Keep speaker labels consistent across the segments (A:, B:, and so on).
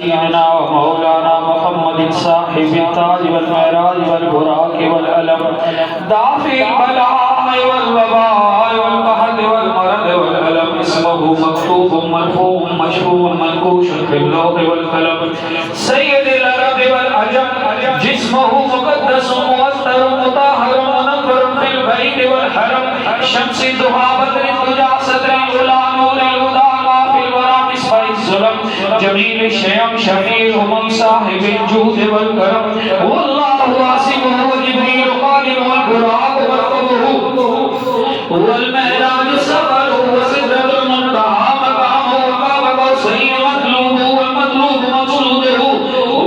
A: सय्यदना व मौलाना मुहम्मद साहिब ताज वल महराज वल बुराक वल अलम दाफिल बलाए वल वबाए वल महद वल मरद वल अलम इस्मुहु मक्तूब मरफूम मशहूर मनकूश फिल लौह वल कलम सय्यदुल अरब वल अजम जिस्मुहु मुक़द्दस मुअत्तर मुताहहर मुनव्वर फिल बैत वल हरम शम्स दुहा बद्र तुजा सदर उला नूर हुदा काफिल वरा मिसबाह ज़ुलम जमील शयम शफीर उमम साहिब जूद वल करम वल्लाहु वासिमुहु जिब्रील क़ादिम वल बुराक वल क़बूह वल महराज सफ़र व सिदरतुल मुंतहा मक़ाम व बाब क़ौसैन मतलूब वल मतलूब मक़सूदुहु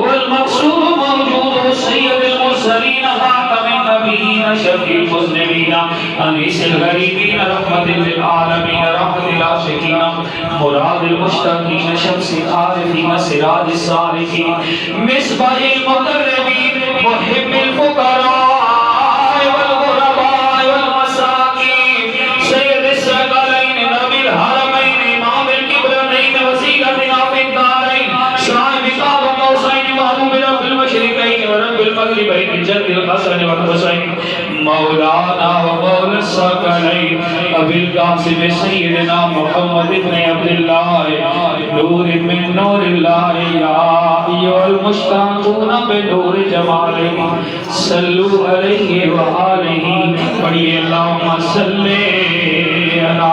A: वल मक़सूद मौजूद सय्यदुल मुरसलीन ख़ातमुन नबिय्यीन शफ़ीउल मुज़निबीन अनीसुल गरीबीन रहमतुल लिल आलमीन रहमतुल आशिकीन मुरादिल मुश्ताकीन शम्सिल आरिफीन सिराजिस सालिकीन मिसबाहिल मुक़र्रबीन मुहिब्बिल फुक़रा वल गुरबा वल मसाकीन सय्यदिस सकलैन नबिल हरमैन इमामुल किबरतैन वसीलतिना फिद दारैन साहिब क़ाब क़ौसैन महबूब रब्बिल मशरिक़ैन व रब्बिल मग़रिबैन जद्दिल हसन वल हुसैन मौलाना व मौला सकलैन अबिल क़ासिम सय्यदना मुहम्मद इब्न अब्दुल्लाह नूर मिन नूरिल्लाह या अय्युहल मुश्ताक़ून बिनूर जमालिही सल्लु अलैहि व आलिही पढ़िए अल्लाहुम्मा सल्ली अला